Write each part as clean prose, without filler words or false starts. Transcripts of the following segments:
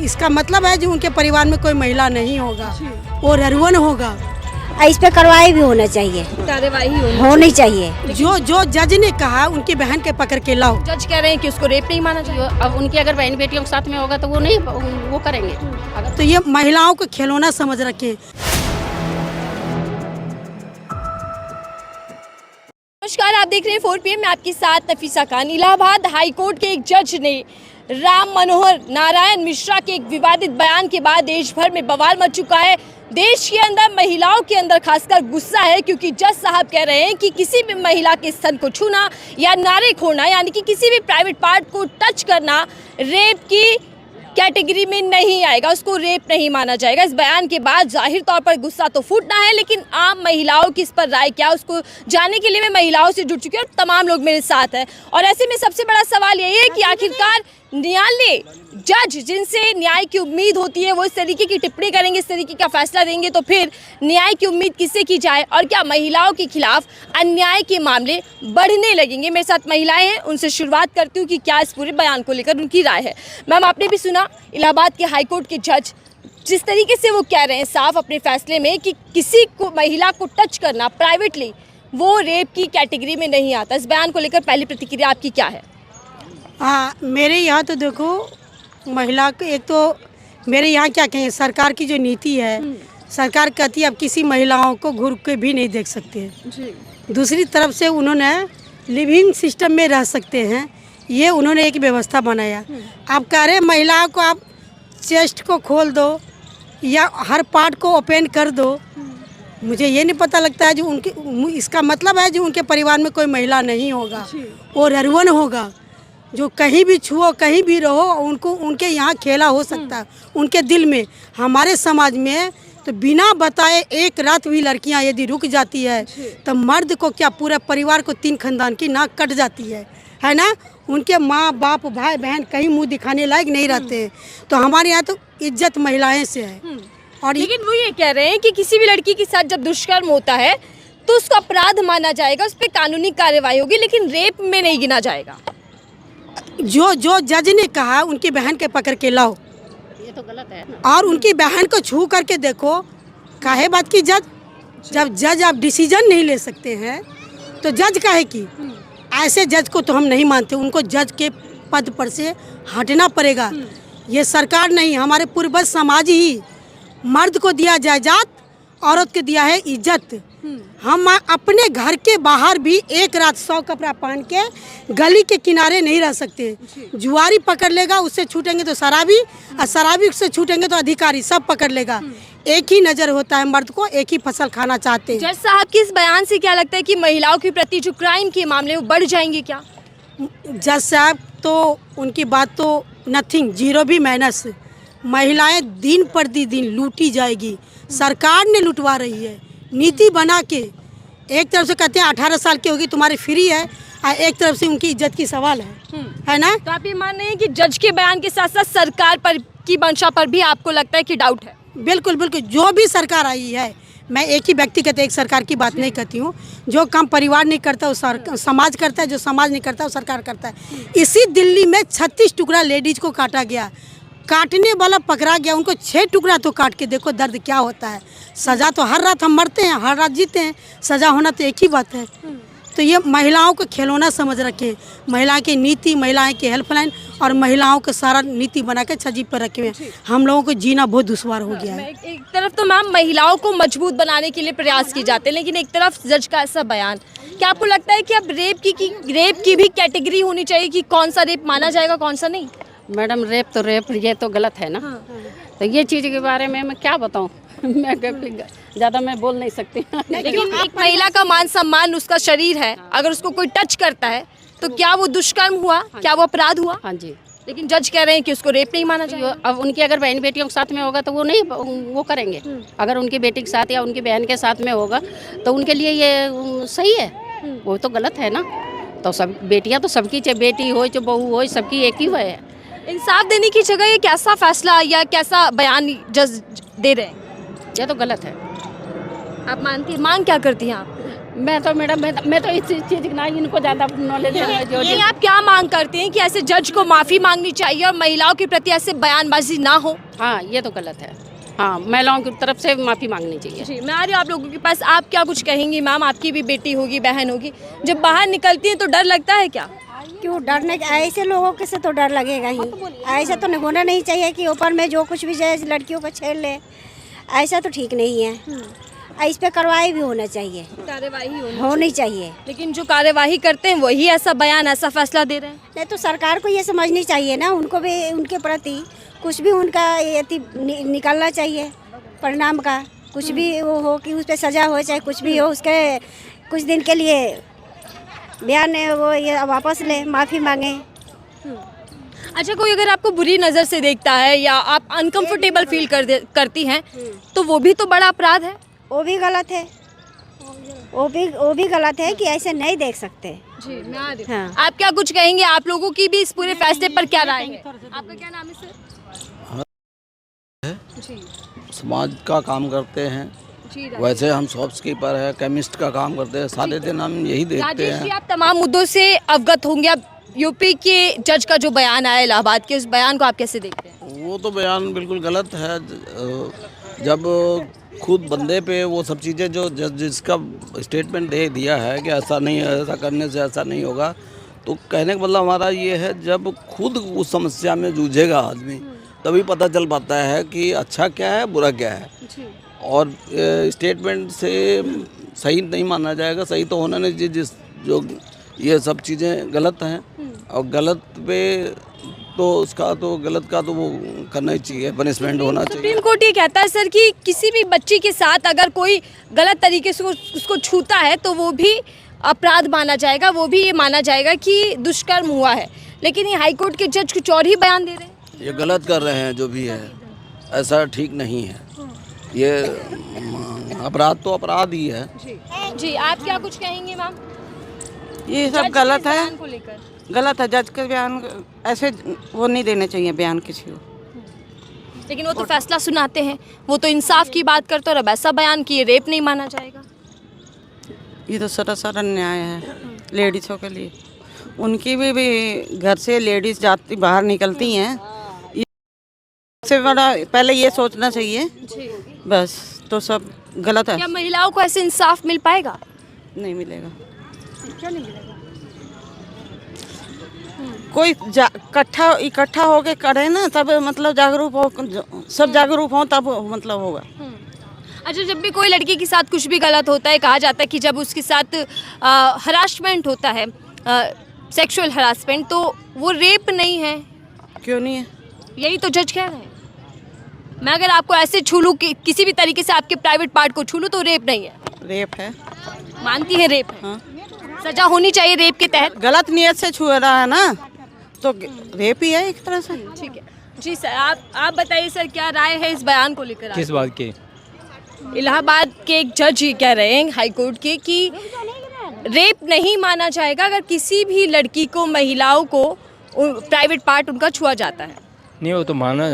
इसका मतलब है जो उनके परिवार में कोई महिला नहीं होगा, वो ररुवन होगा। इस पे कार्रवाई भी होना चाहिए, कार्यवाही होनी चाहिए। जो जज ने कहा उनकी बहन के पकड़ के लाओ। जज कह रहे हैं कि उसको रेप नहीं माना चाहिए। अब उनकी अगर बहन बेटियों के साथ में होगा तो वो नहीं वो करेंगे। तो ये महिलाओं को खिलौना समझ रखे। नमस्कार, आप देख रहे हैं 4 PM में आपके साथ नफीसा खान। इलाहाबाद हाई कोर्ट के एक जज ने राम मनोहर नारायण मिश्रा के एक विवादित बयान के बाद देश भर में बवाल मच चुका है। देश के अंदर महिलाओं के अंदर खासकर गुस्सा है, क्योंकि जज साहब कह रहे हैं कि किसी भी महिला के स्तन को छूना या नारे खोना, यानी कि किसी भी प्राइवेट पार्ट को टच करना रेप की कैटेगरी में नहीं आएगा, उसको रेप नहीं माना जाएगा। इस बयान के बाद जाहिर तौर पर गुस्सा तो फूटना है, लेकिन आम महिलाओं की इस पर राय क्या, उसको जानने के लिए मैं महिलाओं से जुड़ चुकी हूँ और तमाम लोग मेरे साथ हैं। और ऐसे में सबसे बड़ा सवाल यही है कि आखिरकार न्यायालय जज जिनसे न्याय की उम्मीद होती है वो इस तरीके की टिप्पणी करेंगे, इस तरीके का फैसला देंगे, तो फिर न्याय की उम्मीद किससे की जाए? और क्या महिलाओं के खिलाफ अन्याय के मामले बढ़ने लगेंगे? मेरे साथ महिलाएं हैं, उनसे शुरुआत करती हूँ कि क्या इस पूरे बयान को लेकर उनकी राय है। मैम, आपने भी सुना इलाहाबाद के हाईकोर्ट के जज जिस तरीके से वो कह रहे हैं साफ अपने फैसले में कि किसी को महिला को टच करना प्राइवेटली वो रेप की कैटेगरी में नहीं आता। इस बयान को लेकर पहली प्रतिक्रिया आपकी क्या है? मेरे यहाँ तो देखो महिला को, एक तो मेरे यहाँ क्या कहें, सरकार की जो नीति है, सरकार कहती है अब किसी महिलाओं को घूर के भी नहीं देख सकते हैं। दूसरी तरफ से उन्होंने लिविंग सिस्टम में रह सकते हैं, ये उन्होंने एक व्यवस्था बनाया। आप कह रहे हैं महिलाओं को आप चेस्ट को खोल दो या हर पार्ट को ओपन कर दो, मुझे ये नहीं पता लगता है जो उनके, इसका मतलब है जो उनके परिवार में कोई महिला नहीं होगा, वो ररुवन होगा। जो कहीं भी छुओ, कहीं भी रहो, उनको उनके यहाँ खेला हो सकता है उनके दिल में। हमारे समाज में तो बिना बताए एक रात भी लड़कियाँ यदि रुक जाती है तो मर्द को क्या, पूरे परिवार को 3 खानदान की नाक कट जाती है ना। उनके माँ बाप भाई बहन कहीं मुंह दिखाने लायक नहीं रहते हैं। तो हमारे यहाँ तो इज्जत महिलाएं से है। और लेकिन वो ये कह रहे हैं कि किसी भी लड़की के साथ जब दुष्कर्म होता है तो उसको अपराध माना जाएगा, उस पर कानूनी कार्रवाई होगी, लेकिन रेप में नहीं गिना जाएगा। जो जज ने कहा उनकी बहन के पकड़ के लाओ, ये तो गलत है ना। और उनकी बहन को छू करके देखो। काहे बात की जज, जब जज आप डिसीजन नहीं ले सकते हैं तो जज काहे की? ऐसे जज को तो हम नहीं मानते, उनको जज के पद पर से हटना पड़ेगा। ये सरकार नहीं, हमारे पूर्वज समाज ही मर्द को दिया जायदाद, औरत को दिया है इज्जत। हम अपने घर के बाहर भी एक रात 100 कपड़ा पहन के गली के किनारे नहीं रह सकते। जुआरी पकड़ लेगा, उससे छूटेंगे तो शराबी, और शराबी से छूटेंगे तो अधिकारी, सब पकड़ लेगा। एक ही नज़र होता है मर्द को, एक ही फसल खाना चाहते हैं। जज साहब के इस बयान से क्या लगता है कि महिलाओं के प्रति जो क्राइम के मामले वो बढ़ जाएंगे क्या? जज साहब तो उनकी बात तो नथिंग, जीरो भी माइनस। महिलाएं दिन पर दिन लूटी जाएगी, सरकार ने लुटवा रही है नीति बना के। एक तरफ से कहते हैं 18 साल की होगी तुम्हारी फ्री है, और एक तरफ से उनकी इज्जत की सवाल है ना। तो आप ये मान रहे हैं कि जज के बयान के साथ साथ सरकार पर की मंशा पर भी आपको लगता है कि डाउट है? बिल्कुल बिल्कुल, जो भी सरकार आई है, मैं एक ही व्यक्तिगत एक सरकार की बात नहीं करती हूँ। जो काम परिवार नहीं करता वो समाज करता है, जो समाज नहीं करता वो सरकार करता है। इसी दिल्ली में 36 टुकड़ा लेडीज को काटा गया, काटने वाला पकड़ा गया, उनको 6 टुकड़ा तो काट के देखो दर्द क्या होता है। सज़ा तो हर रात हम मरते हैं, हर रात जीते हैं, सज़ा होना तो एक ही बात है। तो ये महिलाओं को खिलौना समझ रखे, महिला की नीति, महिलाएं की हेल्पलाइन और महिलाओं को सारा नीति बना के छजीब पर रखे हुए। हम लोगों को जीना बहुत दुश्वार हो गया है। एक तरफ तो मैम महिलाओं को मजबूत बनाने के लिए प्रयास किए जाते हैं, लेकिन एक तरफ जज का ऐसा बयान, क्या आपको लगता है कि अब रेप की भी कैटेगरी होनी चाहिए कि कौन सा रेप माना जाएगा, कौन सा नहीं? मैडम, रेप तो रेप, ये तो गलत है ना। तो ये चीज़ के बारे में मैं क्या बताऊँ मैं ज़्यादा मैं बोल नहीं सकती। लेकिन एक महिला का मान सम्मान, उसका शरीर है, अगर उसको कोई टच करता है तो क्या वो दुष्कर्म हुआ? क्या वो अपराध हुआ? हाँ जी। लेकिन जज कह रहे हैं कि उसको रेप नहीं माना चाहिए। अब उनकी अगर बहन बेटियों के साथ में होगा तो वो नहीं वो करेंगे। अगर उनकी बेटी के साथ या उनकी बहन के साथ में होगा तो उनके लिए ये सही है, वो तो गलत है ना। तो सब बेटियाँ तो सबकी, चाहे बेटी हो चाहे बहू हो, सबकी एक ही है। इंसाफ देने की जगह ये कैसा फैसला या कैसा बयान जज दे रहे हैं? ये तो गलत है। आप मानती हैं? मांग क्या करती हैं आप? मैं तो मैडम मैं तो इस चीज़ की ना इनको ज़्यादा नॉलेज है जो ये आप क्या मांग करते हैं कि ऐसे जज को माफ़ी मांगनी चाहिए और महिलाओं के प्रति ऐसे बयानबाजी ना हो? हाँ ये तो गलत है। हाँ महिलाओं की तरफ से माफ़ी मांगनी चाहिए। जी, मैं आ रही हूँ आप लोगों के पास। आप क्या कुछ कहेंगी मैम? आपकी भी बेटी होगी, बहन होगी, जब बाहर निकलती हैं तो डर लगता है क्या? क्यों डरने, ऐसे लोगों के से तो डर लगेगा ही। ऐसा तो होना नहीं चाहिए कि ऊपर में जो कुछ भी जाए लड़कियों को छेड़ ले, ऐसा तो ठीक नहीं है। इस पे कार्रवाई भी होना चाहिए, कार्यवाही होनी चाहिए। लेकिन जो कार्यवाही करते हैं वही ऐसा बयान, ऐसा फैसला दे रहे हैं। नहीं तो सरकार को ये समझनी चाहिए ना, उनको भी उनके प्रति कुछ भी उनका निकालना चाहिए परिणाम का। कुछ भी वो हो कि उस पर सज़ा हो, चाहे कुछ भी हो, उसके कुछ दिन के लिए बयान वो ये वापस ले, माफ़ी मांगे। अच्छा, कोई अगर आपको बुरी नज़र से देखता है या आप अनकंफर्टेबल फील करती हैं तो वो भी तो बड़ा अपराध है। वो भी गलत है, वो भी गलत है कि ऐसे नहीं देख सकते। जी, मैं आ रही हूँ। हाँ। आप क्या कुछ कहेंगे? आप लोगों की भी इस पूरे फैसले पर क्या राय है? आपका क्या नाम है सर? जी समाज का काम करते हैं। जी वैसे हम शॉपकीपर है, केमिस्ट का काम करते हैं, सारे दिन हम यही देखते राजेश जी, हैं। आप तमाम मुद्दों से अवगत होंगे। अब यूपी के जज का जो बयान आया इलाहाबाद के, उस बयान को आप कैसे देखते हैं? वो तो बयान बिल्कुल गलत है। जब खुद बंदे पे वो सब चीज़ें जो जिसका स्टेटमेंट दे दिया है कि ऐसा नहीं है, ऐसा करने से ऐसा नहीं होगा, तो कहने का मतलब हमारा ये है जब खुद उस समस्या में जूझेगा आदमी तभी पता चल पाता है कि अच्छा क्या है, बुरा क्या है। और स्टेटमेंट से सही नहीं माना जाएगा। सही तो होना नहीं चाहिए। जो ये सब चीज़ें गलत हैं और गलत पे तो उसका तो गलत का तो वो करना ही चाहिए, पनिशमेंट होना चाहिए। सुप्रीम कोर्ट ये कहता है सर कि किसी भी बच्ची के साथ अगर कोई गलत तरीके से उसको छूता है तो वो भी अपराध माना जाएगा, वो भी ये माना जाएगा कि दुष्कर्म हुआ है। लेकिन ये हाईकोर्ट के जज कुछ और ही बयान दे रहे हैं। ये गलत कर रहे हैं जो भी है, ऐसा ठीक नहीं है। ये अपराध तो अपराध ही है। जी, आप क्या कुछ कहेंगे मैम? ये सब गलत है, को लेकर गलत है। जज के बयान ऐसे वो नहीं देने चाहिए बयान किसी को। लेकिन वो तो फैसला सुनाते हैं, वो तो इंसाफ की बात करते और अब ऐसा बयान कि ये रेप नहीं माना जाएगा। ये तो सरासर अन्याय है लेडीज़ों के लिए। उनकी भी घर से लेडीज़ जाती बाहर निकलती हैं, इससे बड़ा पहले ये सोचना चाहिए बस। तो सब गलत है। क्या महिलाओं को ऐसे इंसाफ मिल पाएगा? नहीं मिलेगा। क्या नहीं मिलेगा? कोई इकट्ठा होके करे ना तब मतलब जागरूक हो, सब जागरूक हो तब मतलब होगा। अच्छा, जब भी कोई लड़की के साथ कुछ भी गलत होता है, कहा जाता है कि जब उसके साथ हरासमेंट होता है, सेक्सुअल हरासमेंट, तो वो रेप नहीं है। क्यों नहीं है? यही तो जज कह रहे हैं। मैं अगर आपको ऐसे छू लूँ कि किसी भी तरीके से आपके प्राइवेट पार्ट को छू लूँ तो रेप नहीं है। रेप है। मानती है रेप है? हाँ। सजा होनी चाहिए रेप के तहत। गलत नियत से छू रहा है ना तो रेप ही है एक तरह से। ठीक है जी सर, आप बताइए सर, क्या राय है इस बयान को लेकर? किस बात की? इलाहाबाद के एक जज ये कह रहे हैं हाईकोर्ट के कि रेप नहीं माना जाएगा अगर किसी भी लड़की को, महिलाओं को प्राइवेट पार्ट उनका छुआ जाता है। नहीं, वो तो माना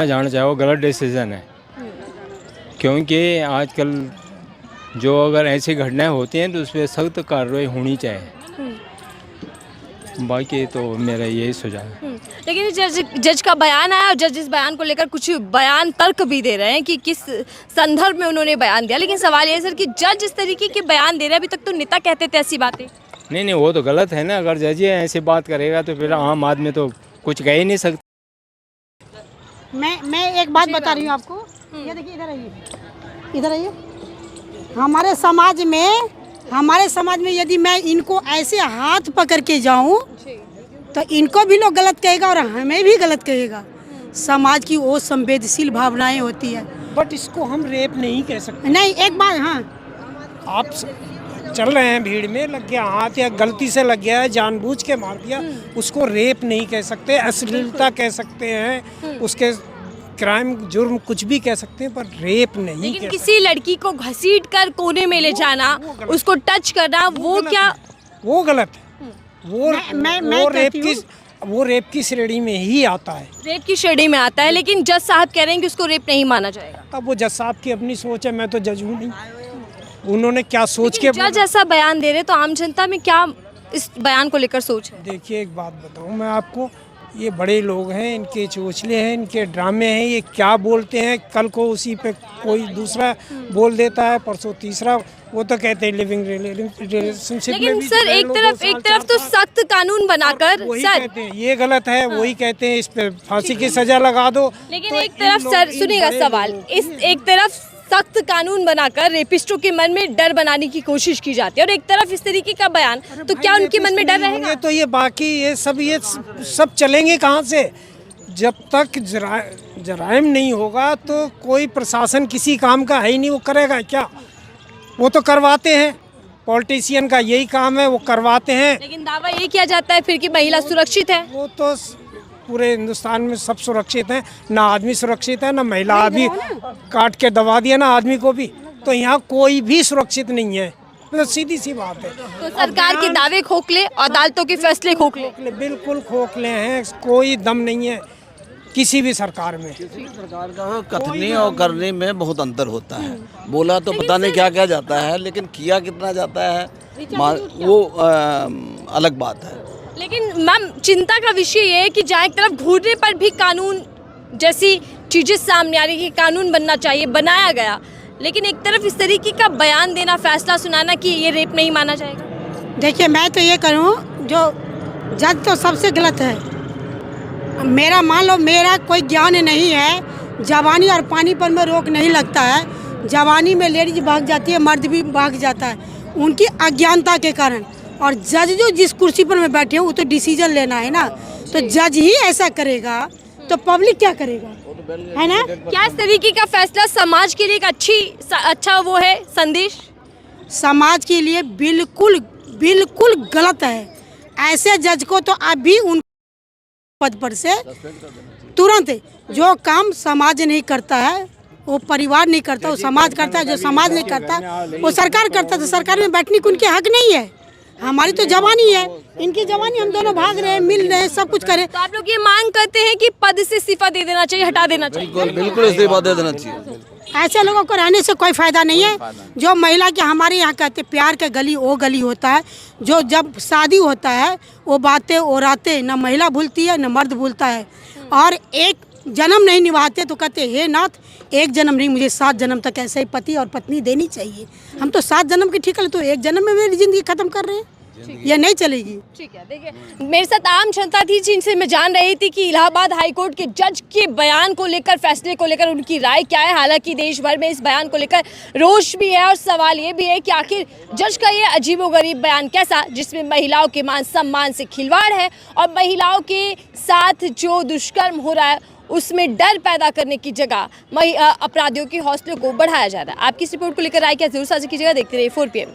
जाना चाहिए, वो गलत डिसीजन है। क्योंकि आजकल जो अगर ऐसी घटनाएं होती हैं तो उस पर सख्त कार्रवाई होनी चाहिए। बाकी तो मेरा यही सुझाव है। लेकिन जज का बयान आया और जज इस बयान को लेकर कुछ बयान तर्क भी दे रहे हैं कि किस संदर्भ में उन्होंने बयान दिया। लेकिन सवाल ये है सर कि जज इस तरीके के बयान दे रहे हैं, अभी तक तो नेता कहते थे ऐसी बातें। नहीं, वो तो गलत है ना। अगर जज ऐसी बात करेगा तो फिर आम आदमी तो कुछ कह ही नहीं सकता। मैं एक बात बता रही हूँ आपको। ये देखिए, इधर आइए। हमारे समाज में यदि मैं इनको ऐसे हाथ पकड़ के जाऊं तो इनको भी लोग गलत कहेगा और हमें भी गलत कहेगा। समाज की वो संवेदनशील भावनाएं होती है। बट इसको हम रेप नहीं कह सकते। नहीं, एक बात, हाँ, आप चल रहे हैं, भीड़ में लग गया हाथ या गलती से लग गया है, जानबूझ के मार दिया, उसको रेप नहीं कह सकते। अश्लीलता कह सकते हैं, उसके क्राइम जुर्म कुछ भी कह सकते हैं, पर रेप नहीं। लेकिन किसी लड़की को घसीट कर कोने में ले जाना, उसको टच करना, वो क्या? वो गलत है। वो रेप की श्रेणी में ही आता है। रेप की श्रेणी में आता है। लेकिन जज साहब कह रहे हैं कि उसको रेप नहीं माना जाएगा। अब वो जज साहब की अपनी सोच है, मैं तो जज हूँ नहीं। उन्होंने क्या सोच के जज ऐसा बयान दे रहे तो आम जनता में क्या इस बयान को लेकर सोच है? देखिए एक बात बताऊं मैं आपको, ये बड़े लोग हैं, इनके चोचले हैं, इनके ड्रामे हैं, ये क्या बोलते हैं कल को उसी पे कोई दूसरा बोल देता है, परसों तीसरा। वो तो कहते हैं लिविंग रिलेशनशिप में लेकिन भी सर एक तरफ तो सख्त कानून बनाकर वही सर, कहते हैं ये गलत है, वही कहते हैं इस पे फांसी की सजा लगा दो। लेकिन तो एक तरफ इन सर लोग- इन सुनिएगा बड़े सवाल, लोग- इस एक तरफ सख्त कानून बनाकर रेपिस्टों के मन में डर बनाने की कोशिश की जाती है और एक तरफ इस तरीके का बयान, तो क्या उनके मन में डर रहेगा? तो ये बाकी ये सब चलेंगे कहाँ से? जब तक जराइम नहीं होगा तो कोई प्रशासन किसी काम का है ही नहीं, वो करेगा क्या? वो तो करवाते हैं, पॉलिटिशियन का यही काम है, वो करवाते हैं। लेकिन दावा ये किया जाता है फिर कि महिला सुरक्षित है। वो तो पूरे हिंदुस्तान में सब सुरक्षित हैं, ना आदमी सुरक्षित है ना महिला। अभी काट के दबा दिया ना आदमी को भी, तो यहाँ कोई भी सुरक्षित नहीं है, मतलब सीधी सी बात है। तो सरकार के दावे खोखले, अदालतों के फैसले खोखले। बिल्कुल खोखले हैं, कोई दम नहीं है किसी भी सरकार में। सरकार का कथनी और करने में बहुत अंतर होता है। बोला तो पता नहीं क्या क्या जाता है, लेकिन किया कितना जाता है वो अलग बात है। लेकिन मैम चिंता का विषय ये है कि जहाँ एक तरफ घूरने पर भी कानून जैसी चीजें सामने आ रही कि कानून बनना चाहिए, बनाया गया, लेकिन एक तरफ इस तरीके का बयान देना, फैसला सुनाना कि ये रेप नहीं माना जाएगा। देखिए मैं तो ये करूँ, जो जज तो सबसे गलत है। मेरा मान लो मेरा कोई ज्ञान नहीं है, जवानी और पानी पर में रोक नहीं लगता है। जवानी में लेडीज भाग जाती है, मर्द भी भाग जाता है उनकी अज्ञानता के कारण। और जज जो जिस कुर्सी पर में बैठे हैं वो तो डिसीजन लेना है ना, तो जज ही ऐसा करेगा तो पब्लिक क्या करेगा, है ना? क्या इस तरीके का फैसला समाज के लिए एक अच्छा वो है संदेश? समाज के लिए बिल्कुल बिल्कुल गलत है। ऐसे जज को तो अभी उन पद पर से तुरंत, जो काम समाज नहीं करता है वो परिवार नहीं करता, वो समाज करता है। जो समाज नहीं करता वो सरकार करता है, तो सरकार में बैठने को उनके हक नहीं है। हमारी तो जवानी है, इनकी जवानी, हम दोनों भाग रहे हैं, मिल रहे हैं, सब कुछ करें। तो आप लोग ये मांग करते हैं कि पद से इस्तीफा दे देना चाहिए, हटा देना चाहिए? बिल्कुल इस्तीफा दे देना चाहिए। ऐसे लोगों को रहने से कोई फायदा नहीं है। जो महिला के हमारे यहाँ कहते प्यार का गली वो गली होता है, जो जब शादी होता है वो बातें ओराते न महिला भूलती है न मर्द भूलता है। और एक जन्म नहीं निभाते तो कहते हे नाथ, एक जन्म नहीं मुझे 7 जन्म तक ऐसे ही पति और पत्नी देनी चाहिए। हम तो 7 जन्म की ठीक है, तो एक जन्म में मेरी जिंदगी खत्म कर रहे हैं, ये नहीं चलेगी। ठीक है, देखिए मेरे साथ आम जनता थी जिनसे मैं जान रही थी कि इलाहाबाद हाईकोर्ट के जज के बयान को लेकर, फैसले को लेकर उनकी राय क्या है। हालांकि देश भर में इस बयान को लेकर रोष भी है और सवाल ये भी है कि आखिर जज का ये अजीबोगरीब बयान कैसा, जिसमें महिलाओं के मान सम्मान से खिलवाड़ है और महिलाओं के साथ जो दुष्कर्म हो रहा है उसमें डर पैदा करने की जगह अपराधियों के हौसलों को बढ़ाया जा रहा है। आपकी इस रिपोर्ट को लेकर राय क्या जरूर साझा कीजिएगा। देखते रहिए 4 PM।